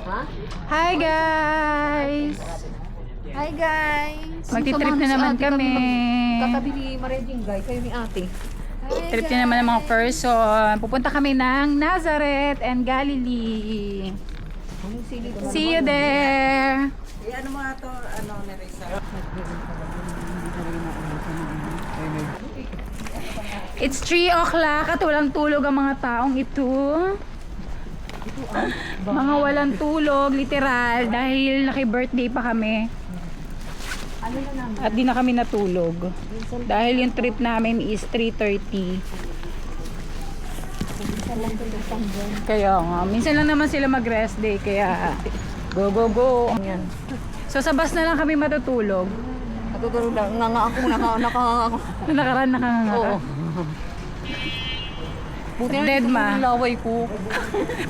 Hi guys! Hi guys! Magti-trip na naman kami. Kakabili Mareding guys, kayo ni ate. Trip na naman ng mga person. Pupunta kami ng Nazareth and Galilee. See you there! Ano mga to, Nerissa? It's 3 o'clock at walang tulog ang mga taong ito. Mga walang tulog, literal, dahil naki-birthday pa kami. At di na kami natulog. Dahil yung trip namin is 3:30. Kaya nga, minsan lang naman sila mag-rest day, kaya go go go. So sa bus na lang kami matutulog. Natutulog lang, nga ako, Nakaraan nakanganga ka. Buti na Dead dito ma. yung laway ko.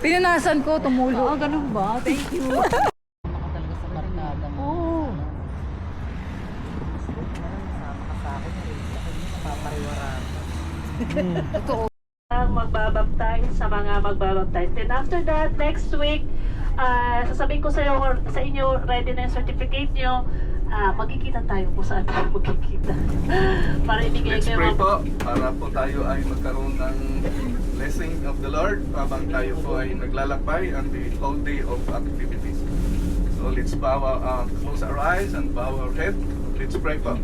Pinunasan ko, tumulo. Ganun ba? Thank you. Makatalaga sa barkada mo. Oo. Totoo. Magbabaptize sa mga magbabaptize. Then after that, next week, sasabihin ko sa inyo, ready na yung certificate nyo. Magkikita tayo kung saan tayo magkikita. Para ibigay Let's kayo pray po para po tayo ay magkaroon ng blessing of the Lord habang tayo po ay naglalakbay on the whole day of activities. So let's close our eyes and bow our head. Let's pray po.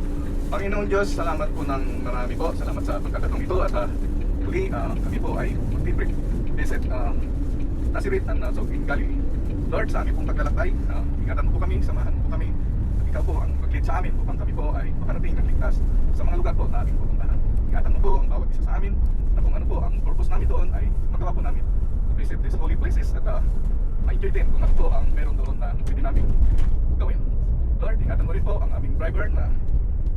Panginoong Diyos, salamat po ng marami po. Salamat sa pagkakataong ito at muli kami po ay mag-visit Nazareth and so in Galilee. Lord, sa aming pong paglalakbay, ingatan mo po kami, samahan mo po kami. Ikaw po ang mag-lead sa amin upang kami po ay makarating ng ligtas sa mga lugar po na aming pupuntahan. Ingatan mo po ang bawat isa sa amin na kung ano po ang purpose namin doon ay magawa po namin to visit these holy places at ma-enjoy din kung ano po ang meron doon na pwede namin gawin. Lord, ingatan mo rin po ang aming driver na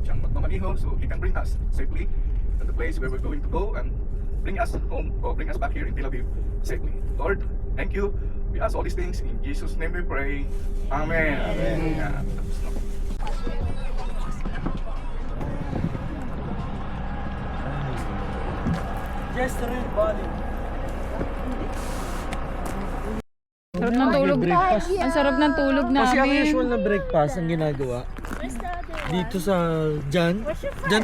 siyang magmamaniho so he can bring us safely to the place where we're going to go and bring us home or bring us back here in Tel Aviv safely. Lord, thank you. We ask all these things in Jesus' name we pray. Amen. Amen. Yeah. Just real body. Sarap ng tulog. Ang sarap ng tulog Kasi ang namin. usual na breakfast ang ginagawa dito sa Diyan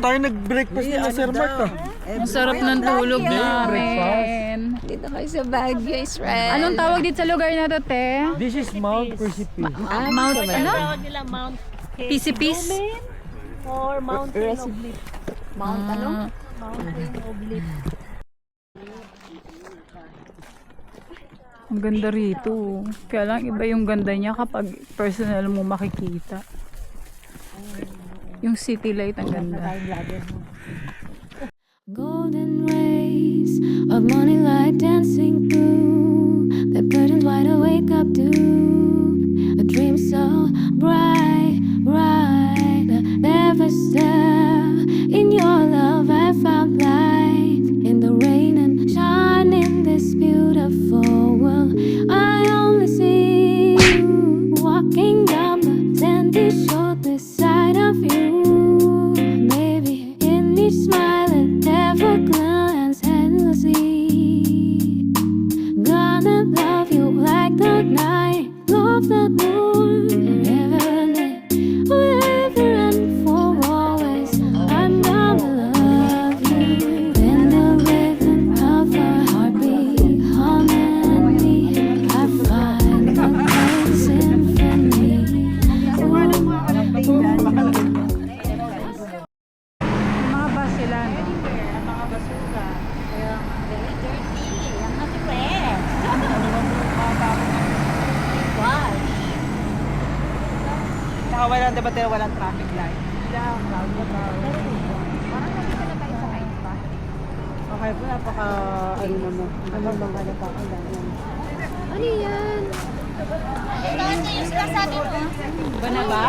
tayo nag-breakfast nila Sir Mark Ang sarap ng tulog namin. Dito kayo sa Baguio, Israel. Anong tawag dito sa lugar na to, te? This is Mount Precipice. Mount ano? tawag nila Mount Pisipis? or Mountain of Bliss. Mount ano? Mountain of Bliss. Ang ganda rito. Kaya lang iba yung ganda niya kapag personal mo makikita. Yung city light ang ganda. Golden rays of morning light dancing through the curtains wide awake up to a dream so bright, bright. Every step in your love I found light in the rain and shine in this beautiful world. I only see you walking down the sandy shore beside of you. Maybe in each smile and never glance endlessly. Gonna love you like the night, love the moon, forever and for always. I'm gonna love you. When the rhythm of our heartbeat harmony, I find the great symphony. Mga bus sila. No? Mga basura. Kaya very dirty. Ang wash. Saka walang debater, walang traffic light. Okay po, napaka ano naman. Ano bang ano pa ang ganyan. Ano yan? Iba na ba?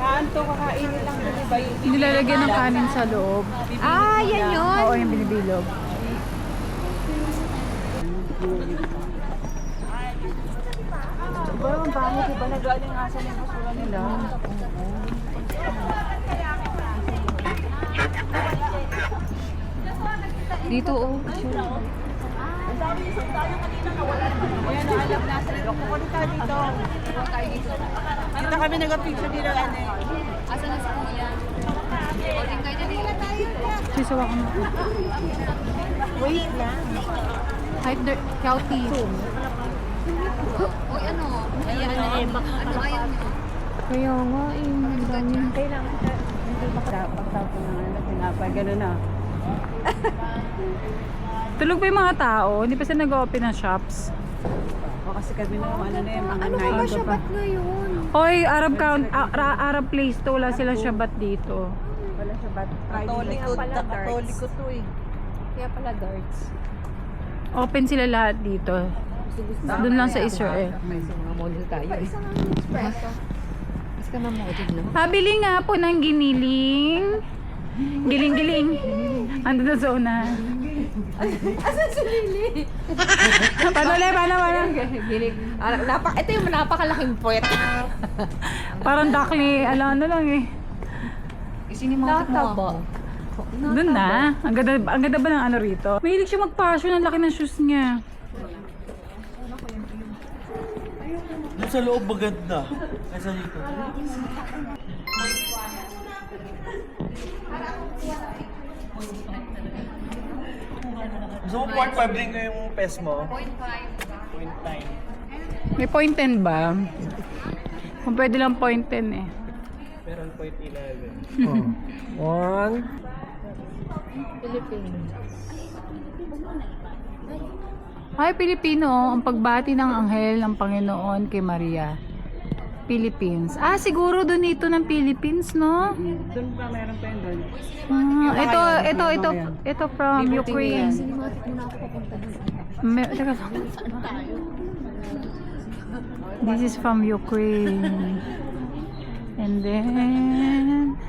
Kaanto, kakainin lang din iba yung Nilalagyan ng kanin sa loob. Ah, yan yun. Oo, yung binibilog. Diba ang pangit, diba nagaling asa ng basura nila? Dito oh. Ayan, alam na sa loob. Kukunin tayo dito. Dito kami nag-picture dito. Asa na si Kuya? Holding kayo na dito. Sisawa ko na. Wait lang. Kahit healthy. Uy, ano? Ayan, ano ayaw niyo? Kaya nga, ang dami. Kailangan ka. Hindi makapagtapon ng ano, tinapay. Ganun na. Tulog pa yung mga tao. Hindi pa sila nag-open ng shops. O kasi kami na ano na yung mga Ano ka ba Shabbat ngayon? Hoy, Arab place to. Wala silang Shabbat dito. Wala siya ba't? Katoliko to eh. Kaya pala darts. Open sila lahat dito. Doon lang sa Israel. May mga model tayo eh. Isa nga yung espresso. Mas ka mamodid, no? Pabili nga po ng giniling. Giling-giling. Ando na sa una. Asan si Lily? Paano? Gilig. Ito yung napakalaking puwet. Parang dakli. Ano lang eh. Isinimotik mo ako. Doon na. Ang ganda ba ng ano rito? Mahilig siya mag-fashion. Ang laki ng shoes niya. Doon sa loob maganda. Kaysa dito. Gusto mo 0.5 rin yung pes mo? 0.5. May point 10 ba? Kung pwede lang point 10 eh. Meron 0.11. One. Ay, Pilipino. Ang pagbati ng anghel ng Panginoon kay Maria. Philippines. Ah, siguro doon ito ng Philippines, no? Doon pa, meron pa yun doon. Ito from Ukraine. Isinimotik mo na ako papunta doon. Teka. This is from Ukraine. And then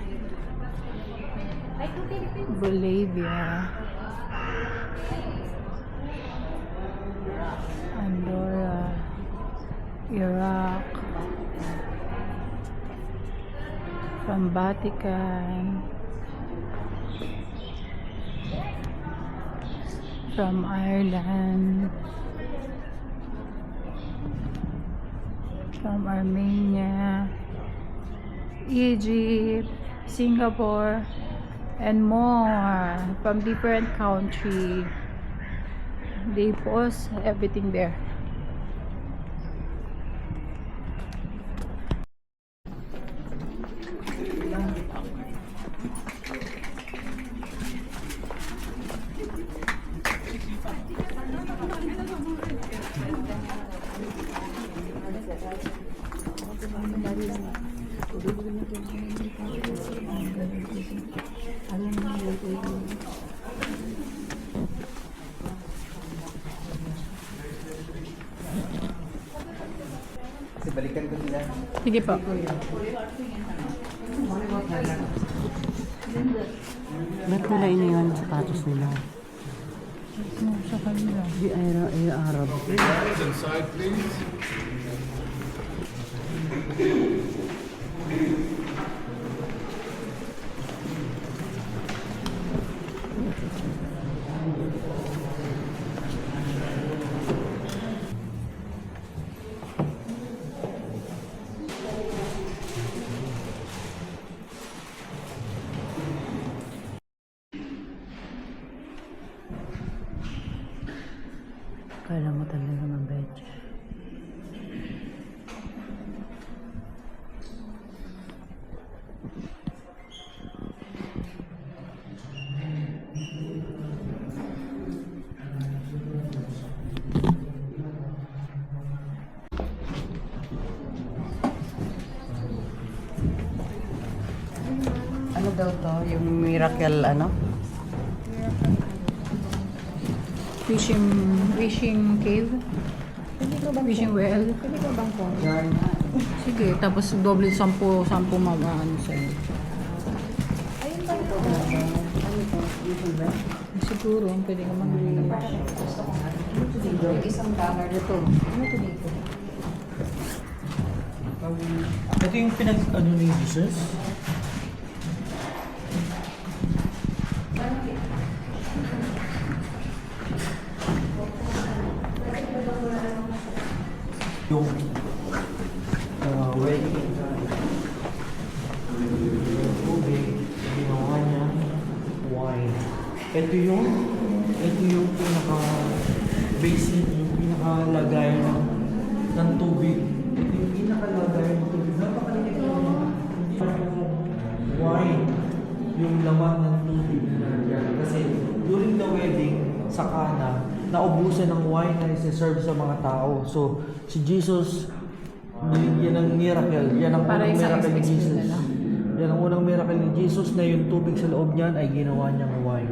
Bolivia. Andorra. Iraq. From Vatican. From Ireland. From Armenia. Egypt, Singapore, and more from different country. They post everything there. Sige po. Ba't nila iniwan ang sapatos nila? Sa kanila. Di Arab. Inside, please. Kala mo talaga mabait siya. Ano daw to? Yung miracle ano? Fishing cave. Fishing well. Pwede ba bang po? Sige, tapos doble 10 mag-ano sa'yo. Ayun ba ito? Siguro, pwede ka mag-relax. Yung isang dollar ito. Ano ito dito? Ito yung pinag-ano ni Jesus? Yung wedding tubig, ginawa niya wine. Ito yung pinaka basic, yung pinakalagay ng tubig. Ito yung pinakalagay ng tubig. Napakaliit lang. Wine, yung laman ng tubig na nalagyan. Kasi during the wedding, sa Cana, naubusan ng wine na isi-serve sa mga tao. So, si Jesus, yan ang miracle. Yan ang Para unang isang miracle ni experience Jesus. nila. Yan ang unang miracle ni Jesus na yung tubig sa loob niyan ay ginawa niyang wine.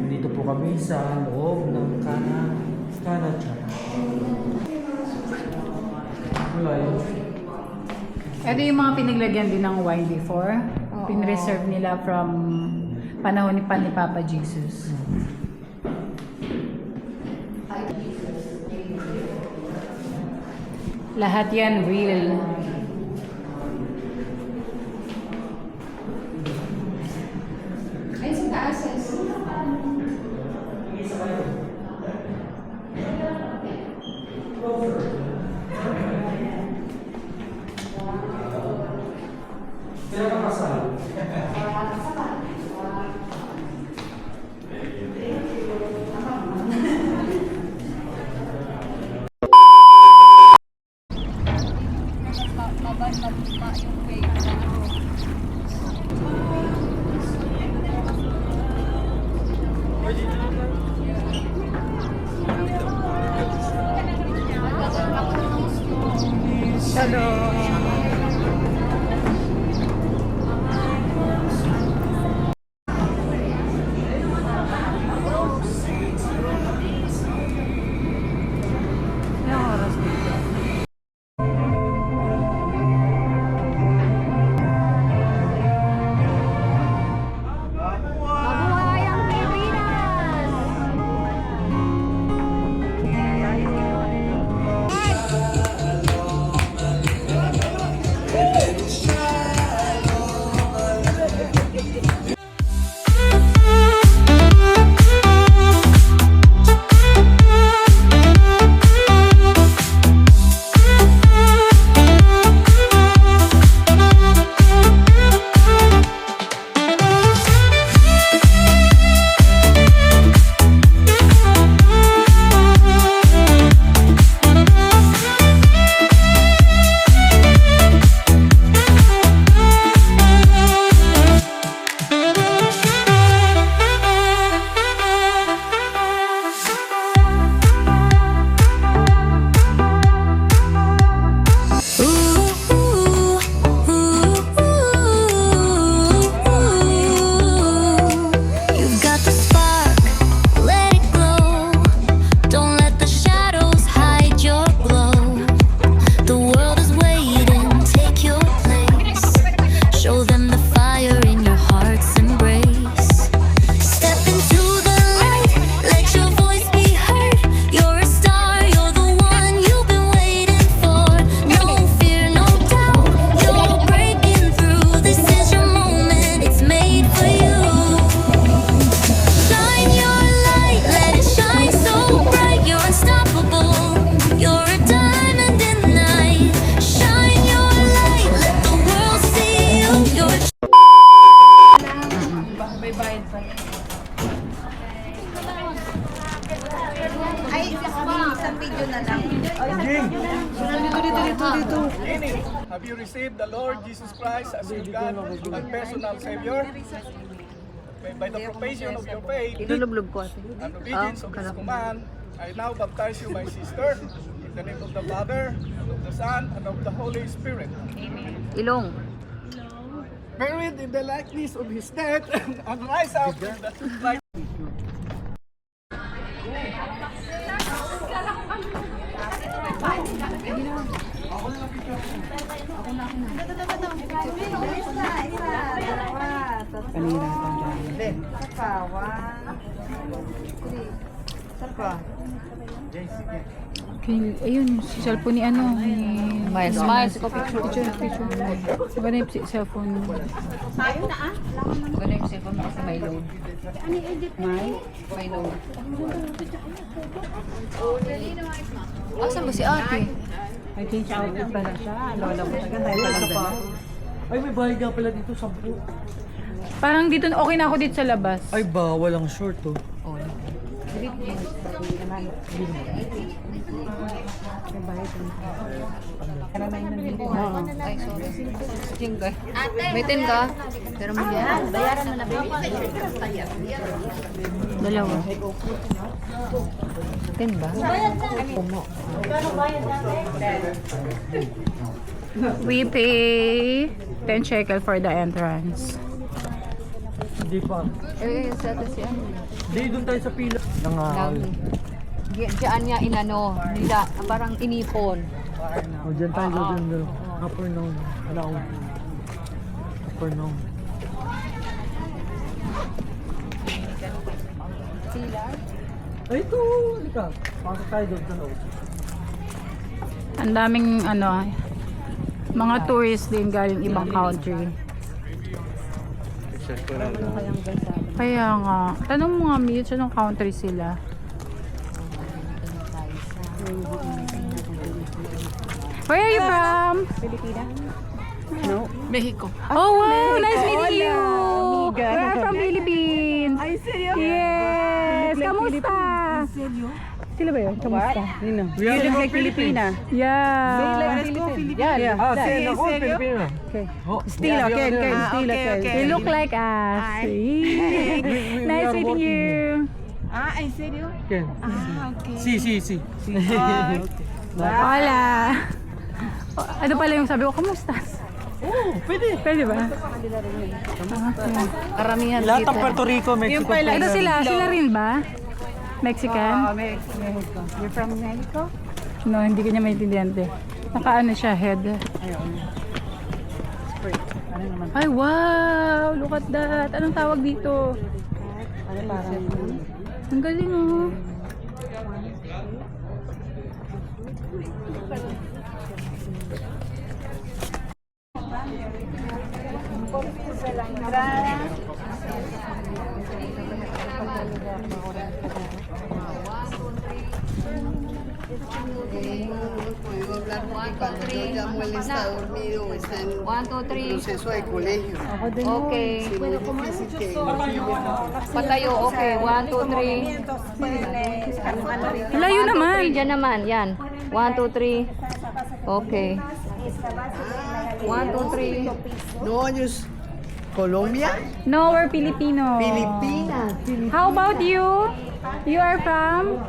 Dito po kami sa loob ng Cana Church. Wala yun. Ito yung mga pinaglagyan din ng wine before. Pinreserve nila from panahon ni Papa Jesus. Lahat yan real. Ay, sa taas. Kaya nakasal. Mabuhay ang Pilipinas! You've got the spark, let it glow. Don't let the shadows hide your glow. The world is waiting, take your place. Show them the fire in your heart's embrace. Step into the light, let your voice be heard. You're a star, you're the one you've been waiting for. No fear, no doubt, you're breaking through. This is your moment, it's made for you. Shine your light, let it shine so bright. You're unstoppable, you're a diamond in the night. Shine your light, let the world see you. You're Ay, isang video na lang. Have you received the Lord Jesus Christ as your God and personal Savior? By the profession of your faith and obedience of His command, I now baptize you, my sister, in the name of the Father, and of the Son, and of the Holy Spirit. Ilong. Buried in the likeness of His death, and rise up in the likeness. Kanina. Kawan. Okay, ayun, si cellphone ni ano. Smile, smile. Siko picture. Picture. Maganda yung cellphone mo. Wala yung cellphone mo kasi may load. May load. Asan ba si ate? I change outfit pala siya. Lola mo. Taga tayo pala ba? Ay, may bahay nga pala dito, 10. Parang dito, okay na ako dito sa labas. Ay, bawal ang short, oh. Oh. Ay, sorry. Jingga. May 10 ka? Pero mo yan. Bayaran mo na, baby. Dalawa. 10 ba? Pumo. We pay 10 shekel for the entrance. Hindi pa. Sa ito si ano? Hindi, doon tayo sa pila. Nangahaw. Diyan niya inano, nila, parang inipon. O, dyan tayo, dyan. Upper noon. Alaw. Upper noon. Sila? Ay, ito! Halika. Pasok tayo doon sa loob. Ang daming ano, mga tourists din galing ibang country. Kaya nga, tanong mo nga Mitch, anong country sila? Where are you from? Mexico. Oh wow, nice meeting you! We're from Philippines. Ay, seryo? Yes! Kamusta? Sila ba yun? Kamusta? You look like Filipina. Yeah. Let's go Filipina. Ah, si ako, Pilipino. Still, okay, still, okay. They look like us. Nice are meeting you. Ah, ay, seryo? Ken. Ah, okay. Si. Hola. Ano pala yung sabi ko, kamusta? Oh, pwede. Pwede ba? Karamihan Lahat ng dito. Puerto Rico, Mexico. Ito sila rin ba? Mexican? Mexico. You're from Mexico? No, hindi kanya maintindihan. Naka-ano siya, head. Ano naman? Ay, wow! Look at that! Anong tawag dito? Ano parang? Ang galing oh. Cuando yo llamo, él está dormido o está en 1, 2, 3. proceso de colegio. Okay. Es muy difícil que Patayo, okay. 1, 2, 3. Layo naman. Diyan naman, yan. 1, 2, 3. Okay. 1, 2, 3. no, ellos Colombia, No, we're Filipino. Filipinas. How about you? You are from?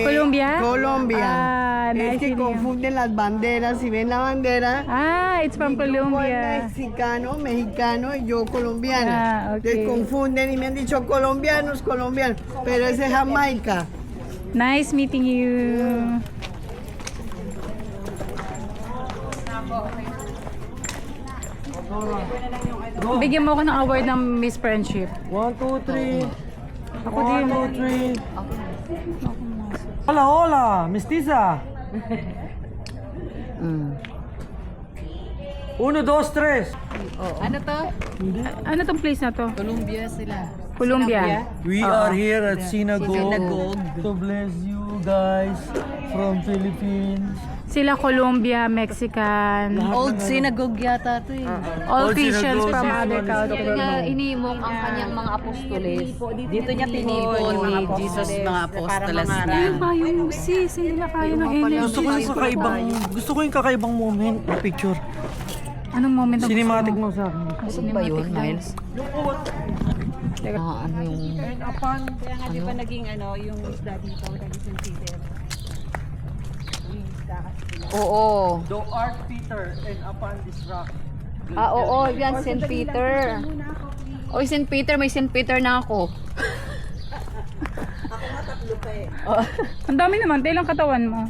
Colombia? Colombia. Ah, es nice que meeting you. confunden las banderas. Si ven la bandera, Ah, it's from mi grupo es Colombia. mexicano y yo colombiana. Ah, ok. Les confunden y me han dicho colombianos, pero ese es Jamaica. Nice meeting you. Bigyan mo ako ng award ng Miss Friendship. 1, 2, 3. Ako din. 1, 2, 3. Hola, hola, mestiza. 1, 2, 3. Ano to? Ano tong place na to? Colombia sila. Colombia. We are here at synagogue to bless you guys from Philippines. Sila Colombia, Mexican. Old synagogue yata to eh. All All Christians synagogues from is other one Dito countries. niya inimok ang kanyang mga apostoles. Dito niya tinipon ni Jesus mga apostoles niya. Ayun pa yung sis, hindi na kaya ng energy. Gusto ko yung kakaibang moment na picture. Anong moment ang Cinematic gusto mo? mo sa akin. Ano ba yun, Miles? Ano yung... Kaya nga di ba naging yung isda dito, naging St. Peter. Yung isda kasi. Oo. Thou art Peter and upon this rock. Oo, yan, St. Peter. Oy, St. Peter, may St. Peter na ako. Ang dami naman, ilang katawan mo?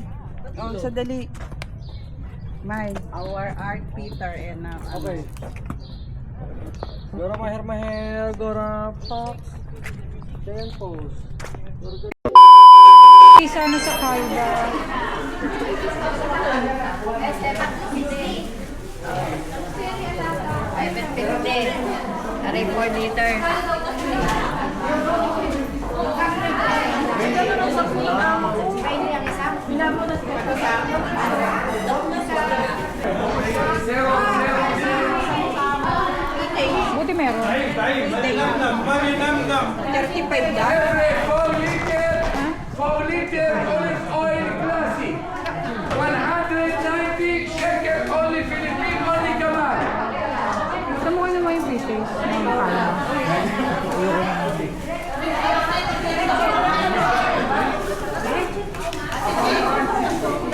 Oh, sadali. My, our art Peter and Okay. Gora maher, gora fox. Then pose. Isa na sa Calda. Ay, 50. Aray 4 liter. Buti meron. 35 daw. 4 liter olive oil classic. 190 shekel only Philippine only Kamal. Gusto mo naman yung pieces ng Calda.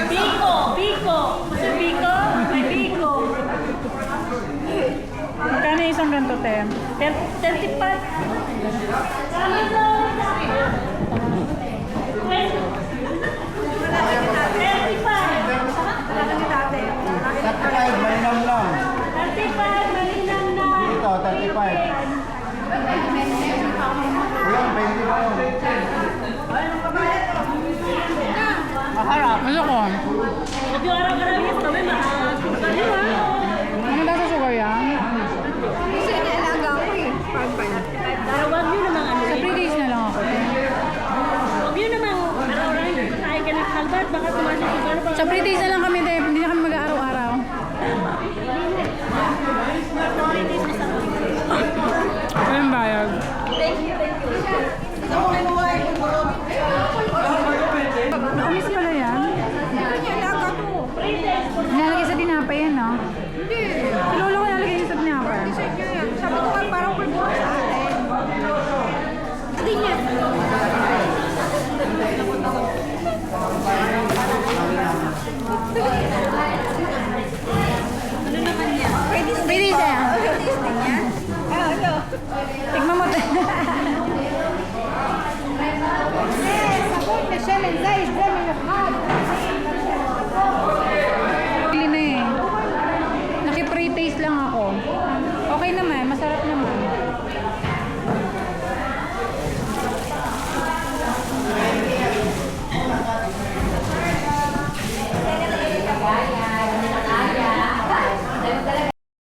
Biko! Biko! Sa Biko? May Biko! Magkano yung isang ganito, Tem? 35. Mainam lang. 35, malinang na. Ito, 35. Ulang, 20 ba yun? Ano ko? Huwag yung araw-araw yung kami mahal. Ano ba sa sugar yan? Kasi inaalaga ko eh. Pero huwag nyo namang ano. Sa 3 days na lang ako. Huwag nyo namang araw-araw yung kain ka ng kalbat. Baka tumasok yung kalbat. Sa 3 days na lang kami, Tem. Hindi na kami mag-araw-araw. Ano yung bayag? Nakamis pala yan? Nilalagay sa tinapay yan, no? Hindi. Si Lolo ko nilalagay yun sa tinapay. Sabi ko nga parang kulbura sa atin. Hindi niya. Pwede siya. Tignan mo. Pili na eh. Naki-pre-taste lang ako. Okay naman, masarap naman.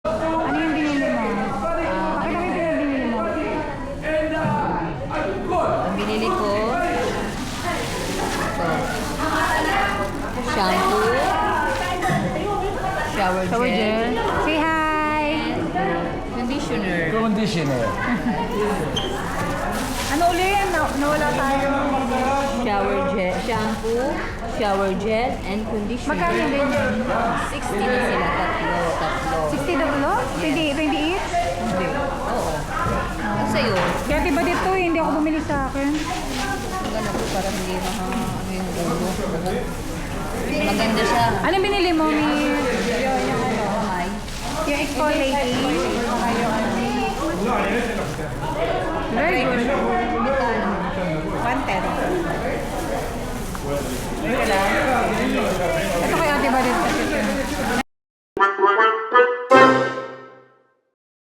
Ano yung binili mo? Bakit ako yung binili mo? Ang binili ko, shampoo, shower Shower gel, gel. Say hi! conditioner. Conditioner. Ano uli yan? Nawala tayo. Shower gel, shampoo, shower gel, and conditioner. Magkano din yan? 60 na sila, tatlo. 60 na ulo? 20 each? Hindi. Oo. Ang sa'yo, Kaya diba dito eh, hindi ako bumili sa akin. maganda ko para hindi ano yung ulo. Maganda siya. Anong binili mo, Mi? Ay, Yung exfoliating? Saka yung ano? Very good. 110. Ito kay Ate Badet.